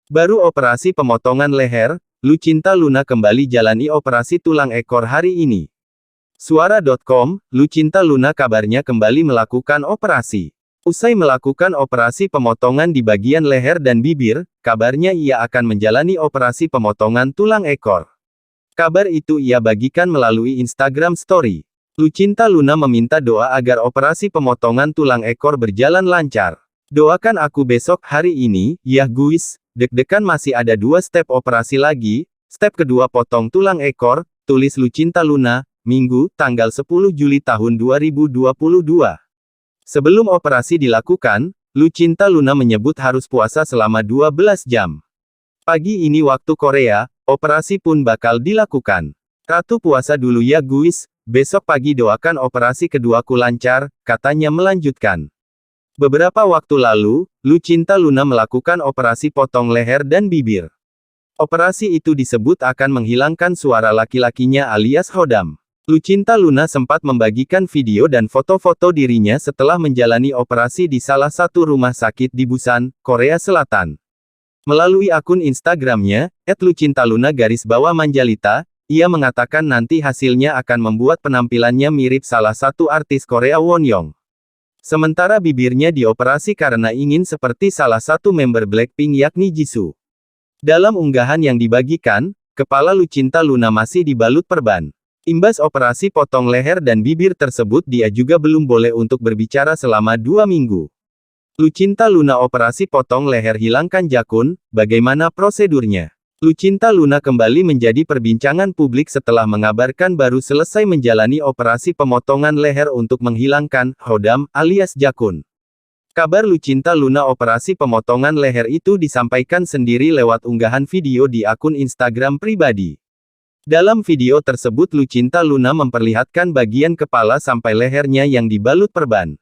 Baru operasi pemotongan leher, Lucinta Luna kembali jalani operasi tulang ekor hari ini. Suara.com, Lucinta Luna kabarnya kembali melakukan operasi. Usai melakukan operasi pemotongan di bagian leher dan bibir, kabarnya ia akan menjalani operasi pemotongan tulang ekor. Kabar itu ia bagikan melalui Instagram Story. Lucinta Luna meminta doa agar operasi pemotongan tulang ekor berjalan lancar. Doakan aku besok hari ini, ya guys. Deg-degan masih ada 2 step operasi lagi. Step kedua potong tulang ekor, tulis Lucinta Luna, Minggu, tanggal 10 Juli tahun 2022. Sebelum operasi dilakukan, Lucinta Luna menyebut harus puasa selama 12 jam. Pagi ini waktu Korea, operasi pun bakal dilakukan. Ratu puasa dulu ya guys, besok pagi doakan operasi keduaku lancar, katanya melanjutkan. Beberapa waktu lalu, Lucinta Luna melakukan operasi potong leher dan bibir. Operasi itu disebut akan menghilangkan suara laki-lakinya alias Hodam. Lucinta Luna sempat membagikan video dan foto-foto dirinya setelah menjalani operasi di salah satu rumah sakit di Busan, Korea Selatan. Melalui akun Instagramnya, @lucintaluna_manjalita, ia mengatakan nanti hasilnya akan membuat penampilannya mirip salah satu artis Korea Wonyoung. Sementara bibirnya dioperasi karena ingin seperti salah satu member Blackpink yakni Jisoo. Dalam unggahan yang dibagikan, kepala Lucinta Luna masih dibalut perban. Imbas operasi potong leher dan bibir tersebut dia juga belum boleh untuk berbicara selama 2 minggu. Lucinta Luna operasi potong leher hilangkan jakun, bagaimana prosedurnya? Lucinta Luna kembali menjadi perbincangan publik setelah mengabarkan baru selesai menjalani operasi pemotongan leher untuk menghilangkan Hodam alias jakun. Kabar Lucinta Luna operasi pemotongan leher itu disampaikan sendiri lewat unggahan video di akun Instagram pribadi. Dalam video tersebut Lucinta Luna memperlihatkan bagian kepala sampai lehernya yang dibalut perban.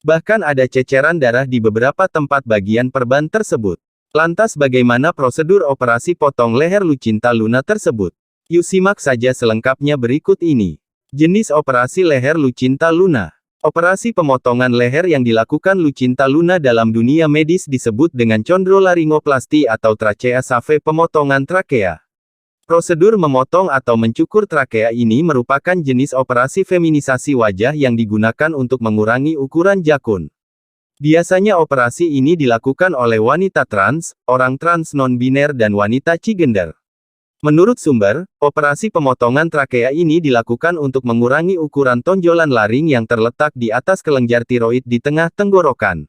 Bahkan ada ceceran darah di beberapa tempat bagian perban tersebut. Lantas bagaimana prosedur operasi potong leher Lucinta Luna tersebut? Yuk simak saja selengkapnya berikut ini. Jenis operasi leher Lucinta Luna. Operasi pemotongan leher yang dilakukan Lucinta Luna dalam dunia medis disebut dengan chondrolaryngoplasty atau trachea save pemotongan trakea. Prosedur memotong atau mencukur trakea ini merupakan jenis operasi feminisasi wajah yang digunakan untuk mengurangi ukuran jakun. Biasanya operasi ini dilakukan oleh wanita trans, orang trans non-biner dan wanita cisgender. Menurut sumber, operasi pemotongan trakea ini dilakukan untuk mengurangi ukuran tonjolan laring yang terletak di atas kelenjar tiroid di tengah tenggorokan.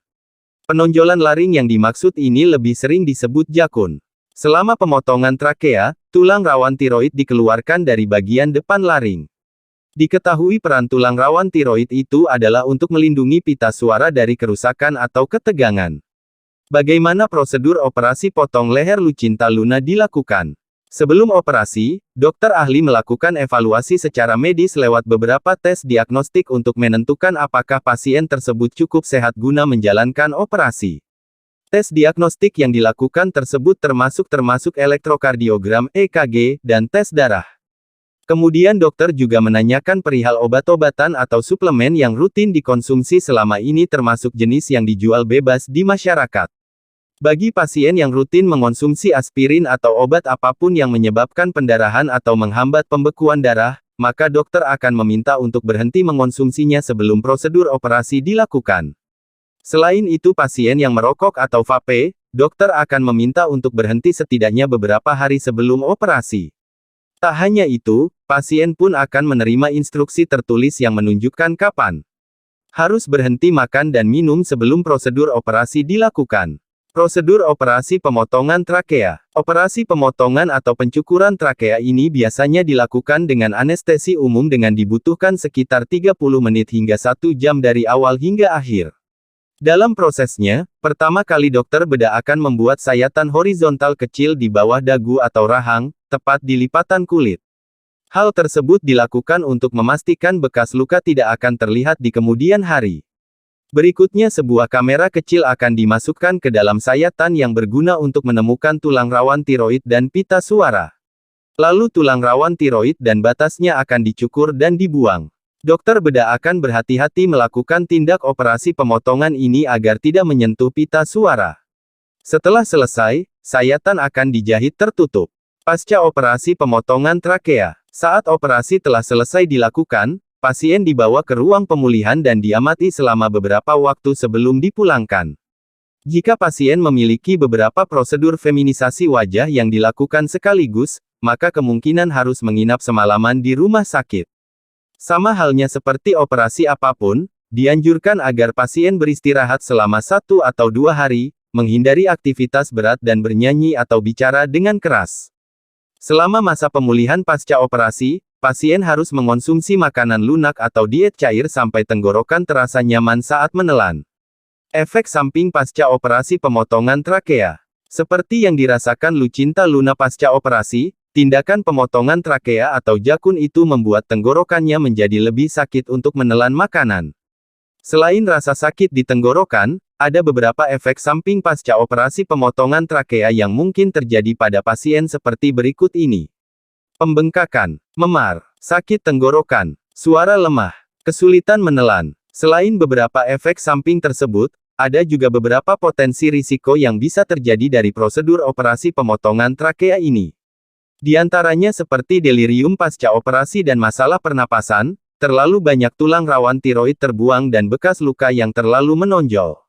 Penonjolan laring yang dimaksud ini lebih sering disebut jakun. Selama pemotongan trakea, tulang rawan tiroid dikeluarkan dari bagian depan laring. Diketahui peran tulang rawan tiroid itu adalah untuk melindungi pita suara dari kerusakan atau ketegangan. Bagaimana prosedur operasi potong leher Lucinta Luna dilakukan? Sebelum operasi, dokter ahli melakukan evaluasi secara medis lewat beberapa tes diagnostik untuk menentukan apakah pasien tersebut cukup sehat guna menjalankan operasi. Tes diagnostik yang dilakukan tersebut termasuk elektrokardiogram (EKG) dan tes darah. Kemudian dokter juga menanyakan perihal obat-obatan atau suplemen yang rutin dikonsumsi selama ini termasuk jenis yang dijual bebas di masyarakat. Bagi pasien yang rutin mengonsumsi aspirin atau obat apapun yang menyebabkan pendarahan atau menghambat pembekuan darah, maka dokter akan meminta untuk berhenti mengonsumsinya sebelum prosedur operasi dilakukan. Selain itu pasien yang merokok atau vape, dokter akan meminta untuk berhenti setidaknya beberapa hari sebelum operasi. Tak hanya itu, pasien pun akan menerima instruksi tertulis yang menunjukkan kapan harus berhenti makan dan minum sebelum prosedur operasi dilakukan. Prosedur operasi pemotongan trakea. Operasi pemotongan atau pencukuran trakea ini biasanya dilakukan dengan anestesi umum dengan dibutuhkan sekitar 30 menit hingga 1 jam dari awal hingga akhir. Dalam prosesnya, pertama kali dokter bedah akan membuat sayatan horizontal kecil di bawah dagu atau rahang, tepat di lipatan kulit. Hal tersebut dilakukan untuk memastikan bekas luka tidak akan terlihat di kemudian hari. Berikutnya sebuah kamera kecil akan dimasukkan ke dalam sayatan yang berguna untuk menemukan tulang rawan tiroid dan pita suara. Lalu tulang rawan tiroid dan batasnya akan dicukur dan dibuang. Dokter bedah akan berhati-hati melakukan tindak operasi pemotongan ini agar tidak menyentuh pita suara. Setelah selesai, sayatan akan dijahit tertutup. Pasca operasi pemotongan trakea. Saat operasi telah selesai dilakukan, pasien dibawa ke ruang pemulihan dan diamati selama beberapa waktu sebelum dipulangkan. Jika pasien memiliki beberapa prosedur feminisasi wajah yang dilakukan sekaligus, maka kemungkinan harus menginap semalaman di rumah sakit. Sama halnya seperti operasi apapun, dianjurkan agar pasien beristirahat selama 1 atau 2 hari, menghindari aktivitas berat dan bernyanyi atau bicara dengan keras. Selama masa pemulihan pasca operasi, pasien harus mengonsumsi makanan lunak atau diet cair sampai tenggorokan terasa nyaman saat menelan. Efek samping pasca operasi pemotongan trakea. Seperti yang dirasakan Lucinta Luna pasca operasi, tindakan pemotongan trakea atau jakun itu membuat tenggorokannya menjadi lebih sakit untuk menelan makanan. Selain rasa sakit di tenggorokan, ada beberapa efek samping pasca operasi pemotongan trakea yang mungkin terjadi pada pasien seperti berikut ini. Pembengkakan, memar, sakit tenggorokan, suara lemah, kesulitan menelan. Selain beberapa efek samping tersebut, ada juga beberapa potensi risiko yang bisa terjadi dari prosedur operasi pemotongan trakea ini. Di antaranya seperti delirium pasca operasi dan masalah pernapasan, terlalu banyak tulang rawan tiroid terbuang dan bekas luka yang terlalu menonjol.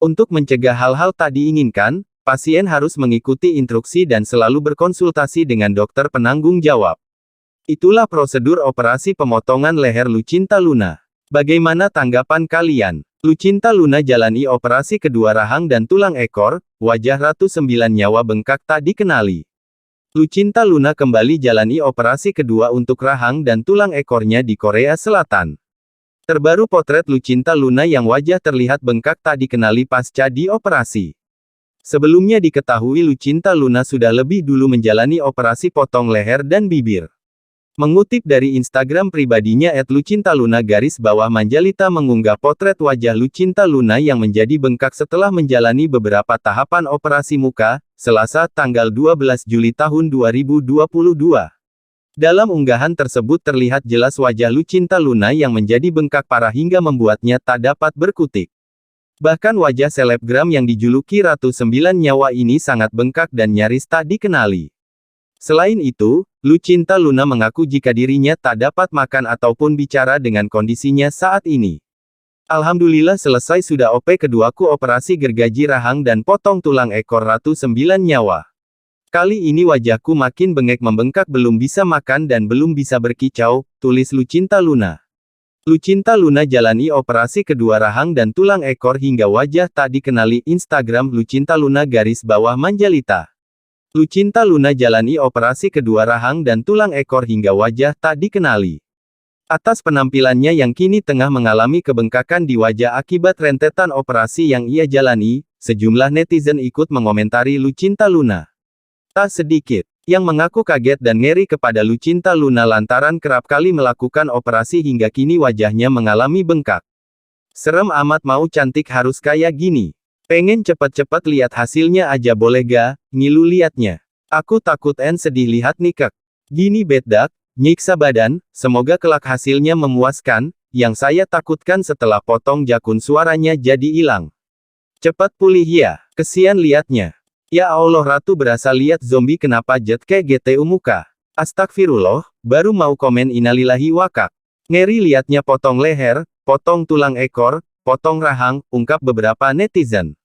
Untuk mencegah hal-hal tak diinginkan, pasien harus mengikuti instruksi dan selalu berkonsultasi dengan dokter penanggung jawab. Itulah prosedur operasi pemotongan leher Lucinta Luna. Bagaimana tanggapan kalian? Lucinta Luna jalani operasi kedua rahang dan tulang ekor, wajah Ratu 9 Nyawa bengkak tak dikenali. Lucinta Luna kembali jalani operasi kedua untuk rahang dan tulang ekornya di Korea Selatan. Terbaru potret Lucinta Luna yang wajah terlihat bengkak tak dikenali pasca dioperasi. Sebelumnya diketahui Lucinta Luna sudah lebih dulu menjalani operasi potong leher dan bibir. Mengutip dari Instagram pribadinya @lucintaluna_manjalita mengunggah potret wajah Lucinta Luna yang menjadi bengkak setelah menjalani beberapa tahapan operasi muka, Selasa tanggal 12 Juli tahun 2022. Dalam unggahan tersebut terlihat jelas wajah Lucinta Luna yang menjadi bengkak parah hingga membuatnya tak dapat berkutik. Bahkan wajah selebgram yang dijuluki Ratu 9 Nyawa ini sangat bengkak dan nyaris tak dikenali. Selain itu, Lucinta Luna mengaku jika dirinya tak dapat makan ataupun bicara dengan kondisinya saat ini. Alhamdulillah selesai sudah OP keduaku operasi gergaji rahang dan potong tulang ekor Ratu 9 Nyawa. Kali ini wajahku makin bengek membengkak belum bisa makan dan belum bisa berkicau, tulis Lucinta Luna. Lucinta Luna jalani operasi kedua rahang dan tulang ekor hingga wajah tak dikenali. Instagram Lucinta Luna_manjalita. Lucinta Luna jalani operasi kedua rahang dan tulang ekor hingga wajah tak dikenali. Atas penampilannya yang kini tengah mengalami kebengkakan di wajah akibat rentetan operasi yang ia jalani, sejumlah netizen ikut mengomentari Lucinta Luna. Tak sedikit yang mengaku kaget dan ngeri kepada Lucinta Luna lantaran kerap kali melakukan operasi hingga kini wajahnya mengalami bengkak. Serem amat, mau cantik harus kayak gini. Pengen cepet-cepet lihat hasilnya aja boleh ga, ngilu liatnya. Aku takut sedih lihat nikek. Gini bedak, nyiksa badan, semoga kelak hasilnya memuaskan, yang saya takutkan setelah potong jakun suaranya jadi hilang. Cepat pulih ya, kesian liatnya. Ya Allah, Ratu berasa lihat zombie kenapa jet kayak GTU muka. Astagfirullah, baru mau komen innalillahi wakak. Ngeri liatnya potong leher, potong tulang ekor, potong rahang, ungkap beberapa netizen.